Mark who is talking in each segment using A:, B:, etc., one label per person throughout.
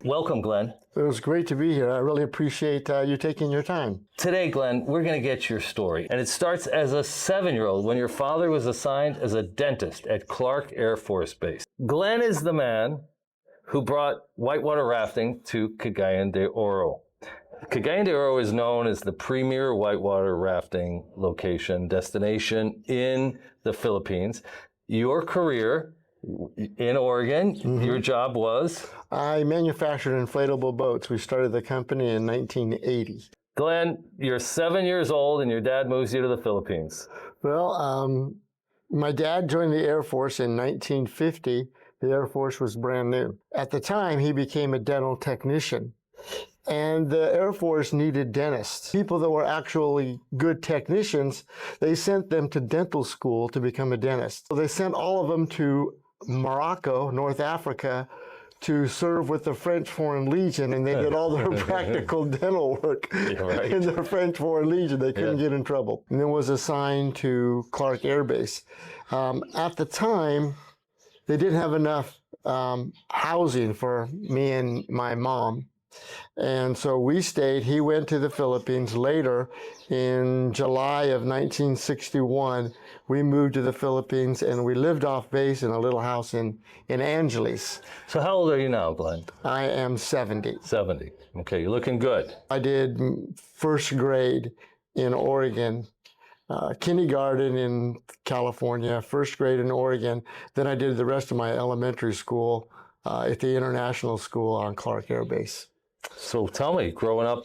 A: Welcome, Glenn.
B: It was great to be here. I really appreciate you taking your time.
A: Today, Glenn, we're going to get your story. And it starts as a 7-year-old when your father was assigned as a dentist at Clark Air Force Bas. Glenn is the man who brought whitewater rafting to Cagayan de Oro. Cagayan de Oro is known as the premier whitewater rafting destination in the Philippines. Your career in Oregon, your job was?
B: I manufactured inflatable boats. We started the company in 1980.
A: Glenn, you're 7 years old and your dad moves you to the Philippines.
B: Well, my dad joined the Air Force in 1950. The Air Force was brand new. At the time, he became a dental technician. And the Air Force needed dentists. People that were actually good technicians, they sent them to dental school to become a dentist. So they sent all of them to Morocco, North Africa, to serve with the French Foreign Legion, and they did all their practical dental work in the French Foreign Legion. They couldn't get in trouble. And then was assigned to Clark Air Base. At the time, they didn't have enough housing for me and my mom. And so we stayed. He went to the Philippines. Later, in July of 1961, we moved to the Philippines, and we lived off base in a little house in Angeles.
A: So how old are you now, Glenn?
B: I am 70.
A: 70. Okay, you're looking good.
B: I did first grade in Oregon, kindergarten in California, first grade in Oregon. Then I did the rest of my elementary school at the international school on Clark Air Base.
A: So tell me, growing up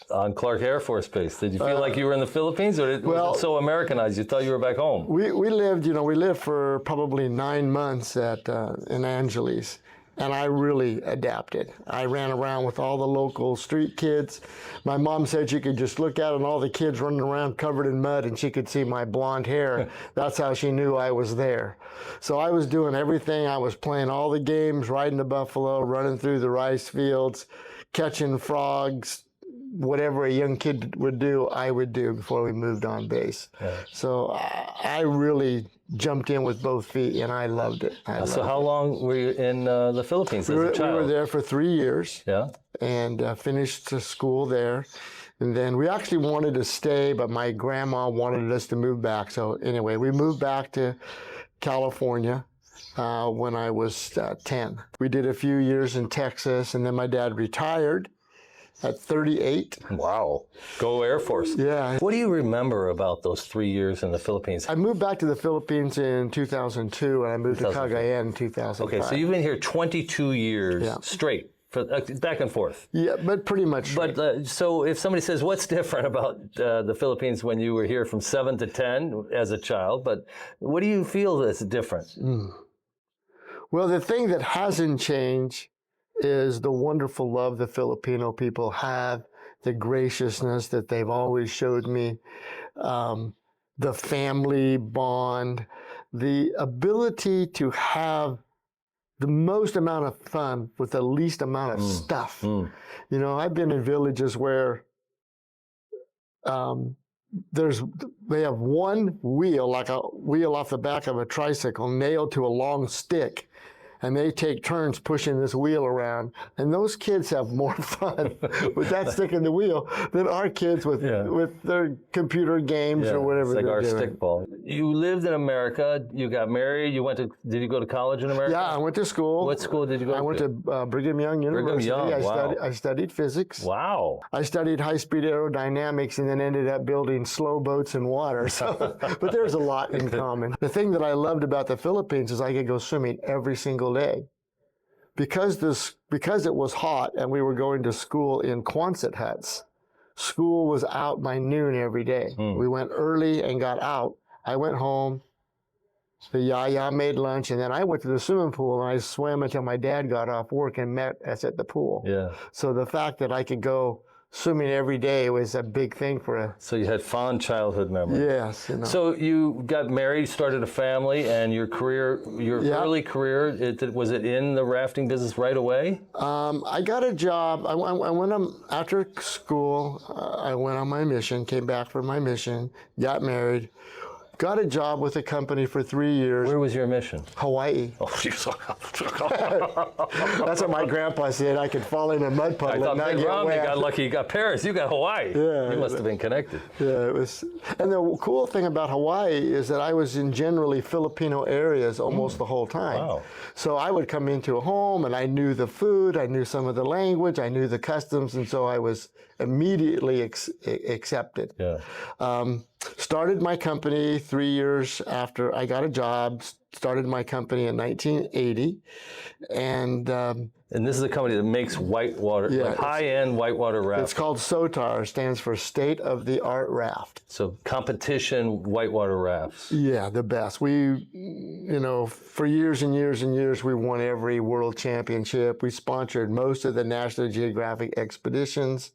A: on Clark Air Force Base, did you feel like you were in the Philippines, or was it so Americanized you thought you were back home?
B: We lived for probably 9 months in Angeles, and I really adapted. I ran around with all the local street kids. My mom said she could just look out and all the kids running around covered in mud, and she could see my blonde hair. That's how she knew I was there. So I was doing everything. I was playing all the games, riding the buffalo, running through the rice fields, catching frogs. Whatever a young kid would do, I would do before we moved on base. Yeah. So I really jumped in with both feet, and I loved it.
A: So how long were you in the Philippines as a child?
B: We were there for 3 years.
A: Yeah.
B: And finished school there. And then we actually wanted to stay, but my grandma wanted us to move back. So anyway, we moved back to California when I was 10. We did a few years in Texas, and then my dad retired at 38.
A: Wow. Go Air Force.
B: Yeah.
A: What do you remember about those 3 years in the Philippines?
B: I moved back to the Philippines in 2002, and I moved to Cagayan in 2005.
A: Okay, so you've been here 22 years straight, back and forth.
B: Yeah, but pretty much straight.
A: But so if somebody says, what's different about the Philippines when you were here from 7 to 10 as a child, but what do you feel that's different?
B: Well, the thing that hasn't changed is the wonderful love the Filipino people have, the graciousness that they've always showed me, the family bond, the ability to have the most amount of fun with the least amount of stuff. You know, I've been in villages where they have one wheel, like a wheel off the back of a tricycle, nailed to a long stick. And they take turns pushing this wheel around. And those kids have more fun with that stick in the wheel than our kids with their computer games or whatever
A: it's like
B: they're
A: our
B: doing.
A: stickball. You lived in America. You got married. Did you go to college in America?
B: Yeah, I went to school.
A: What school did you go to?
B: I went to Brigham Young University.
A: Brigham Young,
B: I studied physics.
A: Wow.
B: I studied high-speed aerodynamics and then ended up building slow boats in water. So, but there's a lot in common. The thing that I loved about the Philippines is I could go swimming every single day. Because it was hot and we were going to school in Quonset huts, school was out by noon every day. We went early and got out. I went home, the yaya made lunch, and then I went to the swimming pool and I swam until my dad got off work and met us at the pool.
A: Yeah.
B: So the fact that I could go swimming every day was a big thing for a...
A: So you had fond childhood memories.
B: Yes. You know.
A: So you got married, started a family, and your career, early career, was it in the rafting business right away?
B: I got a job. I went after school. I went on my mission, came back from my mission, got married, got a job with a company for 3 years.
A: Where was your mission?
B: Hawaii.
A: Oh,
B: That's what my grandpa said. I could fall in a mud
A: I
B: puddle
A: thought
B: and not
A: Mitt
B: get
A: Romney
B: wet.
A: got lucky. He got Paris. You got Hawaii.
B: Yeah.
A: You must have been connected.
B: Yeah, it was. And the cool thing about Hawaii is that I was in generally Filipino areas almost the whole time.
A: Wow.
B: So I would come into a home and I knew the food, I knew some of the language, I knew the customs, and so I was immediately accepted.
A: Yeah.
B: Started my company 3 years after I got a job. Started my company in 1980, and
A: this is a company that makes whitewater,
B: Yeah,
A: like high-end whitewater
B: it's
A: rafts.
B: called SOTAR, stands for State of the Art Raft.
A: So competition whitewater rafts.
B: Yeah, the best. We, for years and years and years, we won every world championship. We sponsored most of the National Geographic expeditions.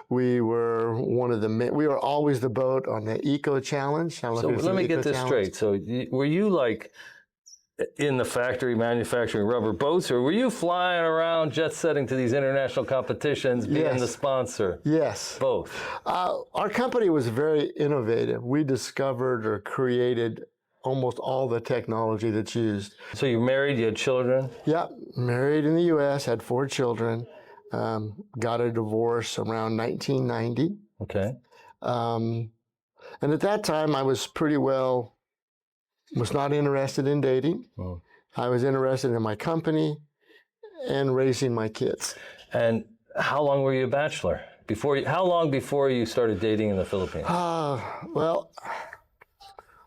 B: We were we were always the boat on the Eco Challenge.
A: So let me get this straight. So were you like in the factory manufacturing rubber boats, or were you flying around jet setting to these international competitions, being the sponsor?
B: Yes.
A: Both.
B: Our company was very innovative. We discovered or created almost all the technology that's used.
A: So you're married, you had children?
B: Yeah, married in the U.S., had 4 children, got a divorce around 1990.
A: Okay.
B: And at that time, I was not interested in dating.
A: Oh.
B: I was interested in my company and raising my kids.
A: And how long were you a bachelor? How long before you started dating in the Philippines?
B: Well,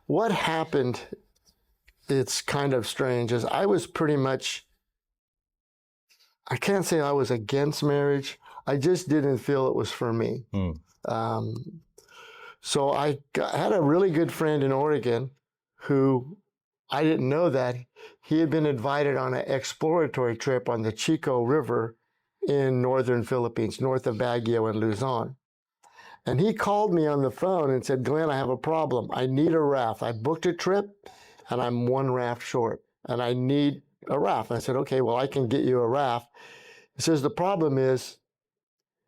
B: what happened, it's kind of strange, is I was pretty much, I can't say I was against marriage. I just didn't feel it was for me. So I had a really good friend in Oregon who, I didn't know that, he had been invited on an exploratory trip on the Chico River in northern Philippines, north of Baguio and Luzon. And he called me on the phone and said, Glenn, I have a problem. I need a raft. I booked a trip and I'm 1 raft short and I need a raft. And I said, okay, well, I can get you a raft. He says, the problem is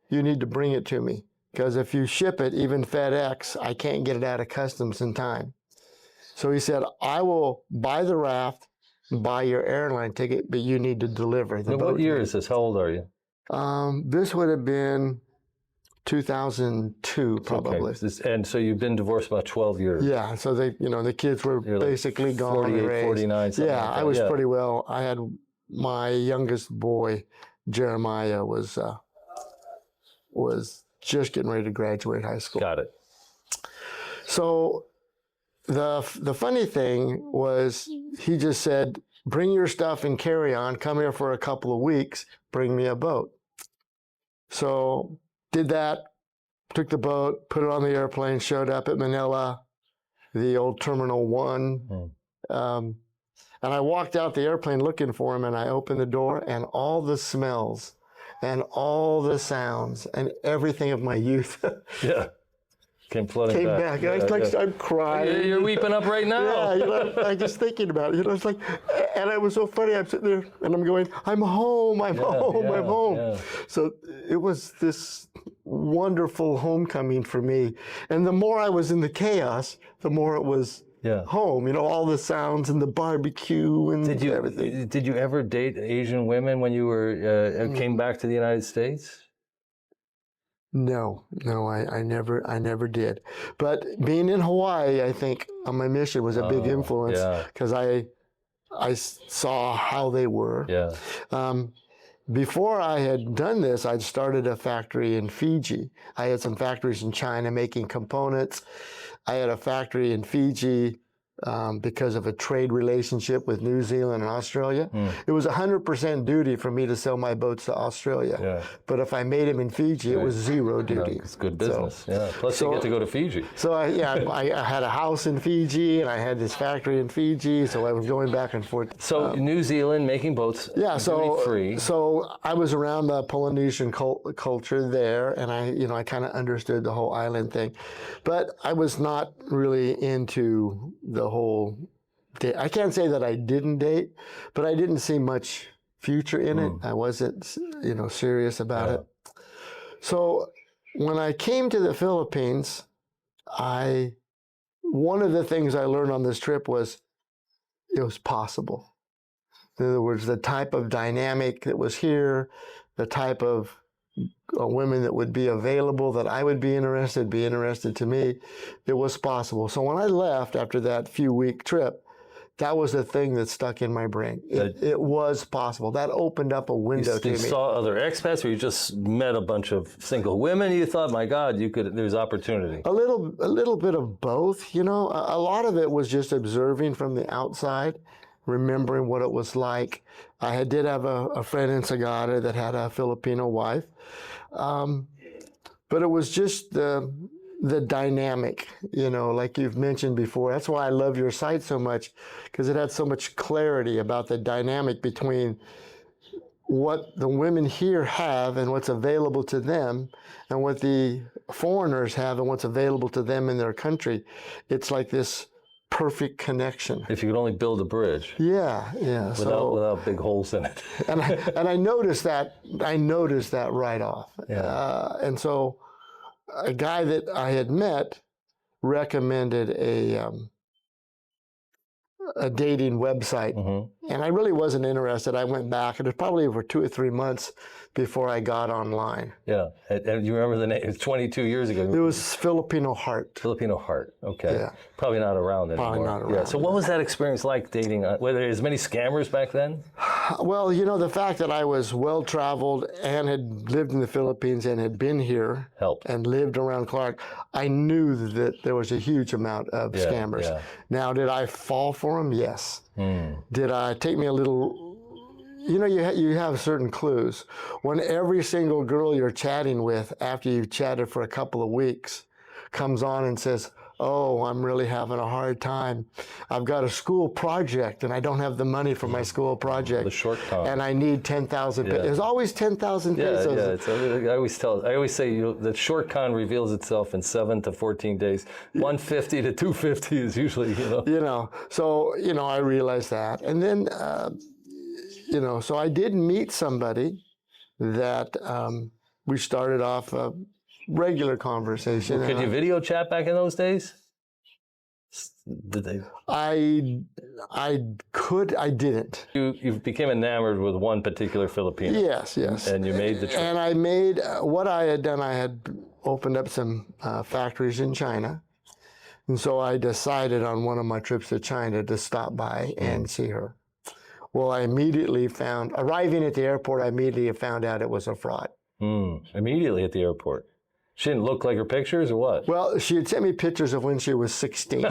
B: you need to bring it to me because if you ship it, even FedEx, I can't get it out of customs in time. So he said, I will buy the raft, buy your airline ticket, but you need to deliver the boat.
A: What year is this? How old are you?
B: This would have been 2002, probably.
A: Okay. And so you've been divorced about 12 years.
B: Yeah, so the kids were basically gone.
A: 48, 49, something
B: yeah,
A: like that.
B: I was pretty well. I had my youngest boy, Jeremiah, was just getting ready to graduate high school.
A: Got it.
B: So the funny thing was he just said, bring your stuff and carry on, come here for a couple of weeks, bring me a boat. So did that, took the boat, put it on the airplane, showed up at Manila, the old Terminal 1. And I walked out the airplane looking for him and I opened the door and all the smells and all the sounds and everything of my youth
A: came flooding back.
B: And I'm crying.
A: You're weeping up right now.
B: Yeah, I'm just thinking about it. It's like, and it was so funny. I'm sitting there and I'm going, I'm home. I'm home.
A: Yeah.
B: So it was this wonderful homecoming for me. And the more I was in the chaos, the more it was home. All the sounds and the barbecue and everything.
A: Did you ever date Asian women when you came back to the United States?
B: No, I never did. But being in Hawaii, I think on my mission was a big influence because I saw how they were.
A: Yeah.
B: Before I had done this, I'd started a factory in Fiji. I had some factories in China making components. I had a factory in Fiji because of a trade relationship with New Zealand and Australia. It was 100% duty for me to sell my boats to Australia. Yeah. But if I made them in Fiji, it was 0 duty.
A: It's good business. Plus you get to go to Fiji.
B: So I had a house in Fiji and I had this factory in Fiji. So I was going back and forth.
A: So New Zealand making boats duty-free.
B: So I was around the Polynesian culture there, and I kind of understood the whole island thing, but I was not really into the whole date. I can't say that I didn't date, but I didn't see much future in it. I wasn't, serious about it. So when I came to the Philippines, I one of the things I learned on this trip was it was possible. In other words, the type of dynamic that was here, the type of women that would be available, that I would be interested to me, it was possible. So when I left after that few-week trip, that was the thing that stuck in my brain. It was possible. That opened up a window to me.
A: You saw other expats, or you just met a bunch of single women? You thought, my God, there's opportunity.
B: A little bit of both. You know, a lot of it was just observing from the outside, remembering what it was like. I did have a friend in Sagada that had a Filipino wife, but it was just the dynamic, you know, like you've mentioned before. That's why I love your site so much, because it had so much clarity about the dynamic between what the women here have and what's available to them, and what the foreigners have and what's available to them in their country. It's like this perfect connection.
A: If you could only build a bridge.
B: Yeah.
A: Without big holes in it.
B: and I noticed that. Right off.
A: Yeah.
B: And so a guy that I had met recommended a dating website, and I really wasn't interested. I went back. It was probably over 2 or 3 months before I got online.
A: Yeah, and you remember the name? It was 22 years ago.
B: It was Filipino Heart.
A: Filipino Heart. Okay.
B: Yeah.
A: Probably not around anymore.
B: Probably not around.
A: Yeah. So what was that experience like dating? Were there as many scammers back then?
B: Well, you know, the fact that I was well-traveled and had lived in the Philippines and had been here
A: Helped.
B: and lived around Clark, I knew that there was a huge amount of scammers.
A: Yeah.
B: Now, did I fall for them? Yes. Did I take me a little... You know, you have certain clues. When every single girl you're chatting with after you've chatted for a couple of weeks comes on and says, oh, I'm really having a hard time. I've got a school project and I don't have the money for my school project.
A: The short con.
B: And I need 10,000 pesos. There's always 10,000 pesos.
A: Yeah. I always say the short con reveals itself in 7 to 14 days. 150 to 250 is usually,
B: So, I realized that. And then, so I did meet somebody that we started off a regular conversation.
A: Could you video chat back in those days? Did they?
B: I could. I didn't.
A: You became enamored with one particular Filipino.
B: Yes.
A: And you made the trip.
B: And I made what I had done. I had opened up some factories in China, and so I decided on one of my trips to China to stop by and see her. Well, I immediately arriving at the airport, I immediately found out it was a fraud.
A: Immediately at the airport. She didn't look like her pictures, or what?
B: Well, she had sent me pictures of when she was 16,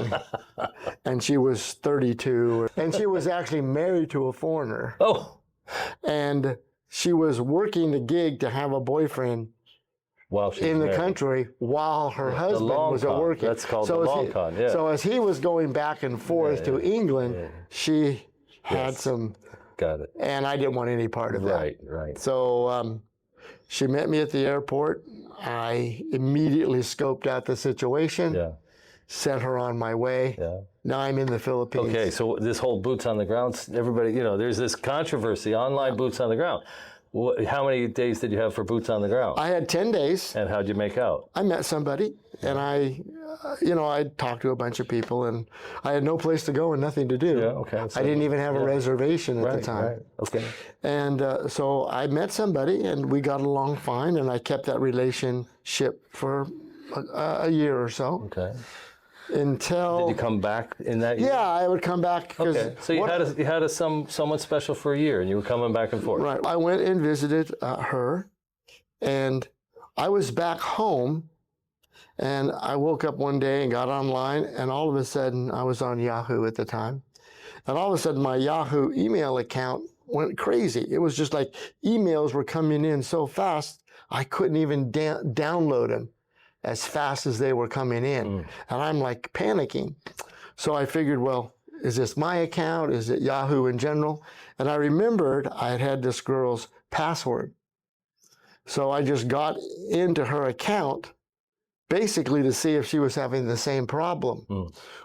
B: and she was 32, and she was actually married to a foreigner.
A: Oh.
B: And she was working the gig to have a boyfriend in the country while her husband was at work.
A: That's called the long con, yeah.
B: So as he was going back and forth to England, she had some...
A: Got it.
B: And I didn't want any part of that.
A: Right.
B: So she met me at the airport. I immediately scoped out the situation, sent her on my way. Yeah. Now I'm in the Philippines.
A: Okay, so this whole boots on the ground, everybody, there's this controversy, online boots on the ground. How many days did you have for boots on the ground?
B: I had 10 days.
A: And how'd you make out?
B: I met somebody, and I talked to a bunch of people, and I had no place to go and nothing to do.
A: Yeah, okay.
B: I didn't even have a reservation at the time.
A: Right, okay.
B: And so I met somebody, and we got along fine, and I kept that relationship for a year or so.
A: Okay.
B: Until...
A: Did you come back in that year?
B: Yeah, I would come back.
A: Okay, so you had someone special for a year, and you were coming back and forth.
B: Right. I went and visited her, and I was back home, and I woke up one day and got online, and all of a sudden, I was on Yahoo at the time, and all of a sudden, my Yahoo email account went crazy. It was just like emails were coming in so fast, I couldn't even download them as fast as they were coming in. And I'm like panicking. So I figured, well, is this my account? Is it Yahoo in general? And I remembered I had this girl's password. So I just got into her account basically to see if she was having the same problem.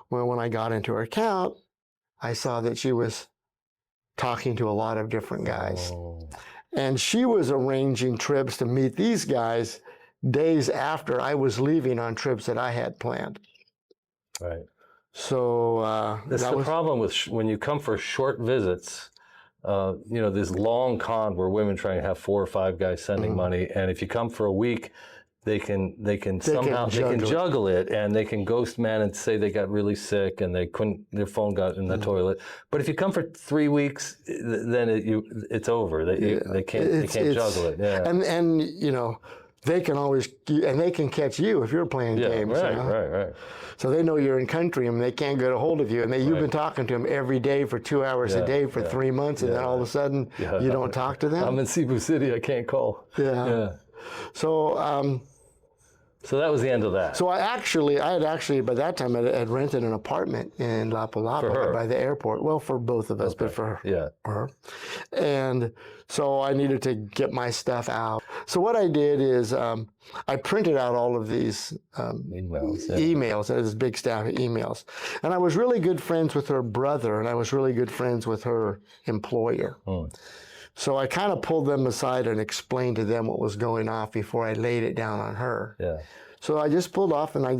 B: Well, when I got into her account, I saw that she was talking to a lot of different guys. And she was arranging trips to meet these guys days after I was leaving on trips that I had planned.
A: Right.
B: So
A: That's the problem with when you come for short visits. This long con where women try and have 4 or 5 guys sending money, and if you come for a week, they can juggle it, and they can ghost man and say they got really sick and their phone got in the toilet. But if you come for 3 weeks, then it's over. They can't juggle it. Yeah.
B: And they can always, and they can catch you if you're playing games.
A: Right.
B: So they know you're in country and they can't get a hold of you. And you've been talking to them every day for 2 hours a day for 3 months, and then all of a sudden you don't talk to them.
A: I'm in Cebu City. I can't call.
B: Yeah.
A: So that was the end of that.
B: So I had actually by that time I had rented an apartment in Lapalapa by the airport. Well, for both of us, but for her. And so I needed to get my stuff out. So what I did is I printed out all of these emails, this big stack of emails. And I was really good friends with her brother, and I was really good friends with her employer. So I kind of pulled them aside and explained to them what was going on before I laid it down on her.
A: Yeah.
B: So I just pulled off and I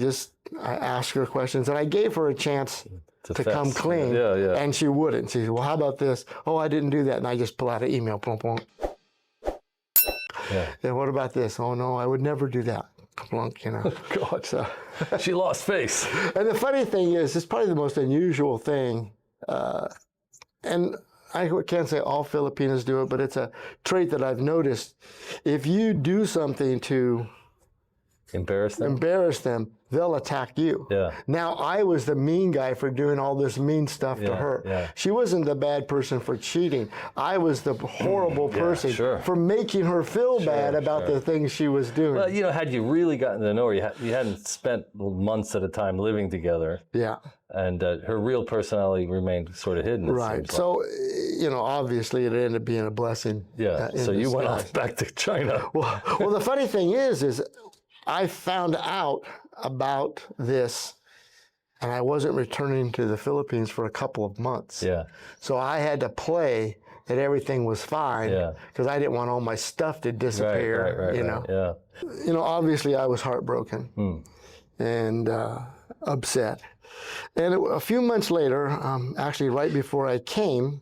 B: asked her questions, and I gave her a chance to come clean. And she wouldn't. She said, well, how about this? Oh, I didn't do that. And I just pull out an email. Plunk, plunk. And what about this? Oh, no, I would never do that. Plunk,
A: God. So. She lost face.
B: And the funny thing is, it's probably the most unusual thing. And I can't say all Filipinos do it, but it's a trait that I've noticed. If you do something to
A: embarrass
B: them, they'll attack you.
A: Yeah.
B: Now, I was the mean guy for doing all this mean stuff to her.
A: Yeah.
B: She wasn't the bad person for cheating. I was the horrible person for making her feel bad about the things she was doing.
A: Well, had you really gotten to know her, you hadn't spent months at a time living together.
B: Yeah.
A: And her real personality remained sort of hidden.
B: Right. So, obviously it ended up being a blessing.
A: Yeah. So you went off back to China.
B: Well, the funny thing is I found out about this, and I wasn't returning to the Philippines for a couple of months.
A: Yeah.
B: So I had to play that everything was fine because I didn't want all my stuff to disappear.
A: Right.
B: Obviously I was heartbroken and upset. And a few months later, actually right before I came,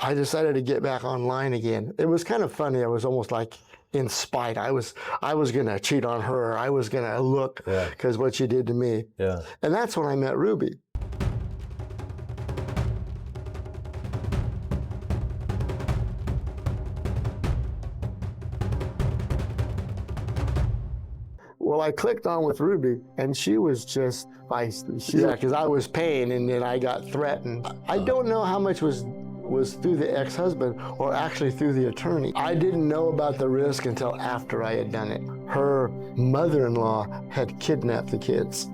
B: I decided to get back online again. It was kind of funny. I was almost like in spite. I was going to cheat on her. I was going to look because what she did to me.
A: Yeah.
B: And that's when I met Ruby. Well, I clicked on with Ruby, and she was just feisty. Because I was paying, and then I got threatened. I don't know how much was through the ex-husband or actually through the attorney. I didn't know about the risk until after I had done it. Her mother-in-law had kidnapped the kids.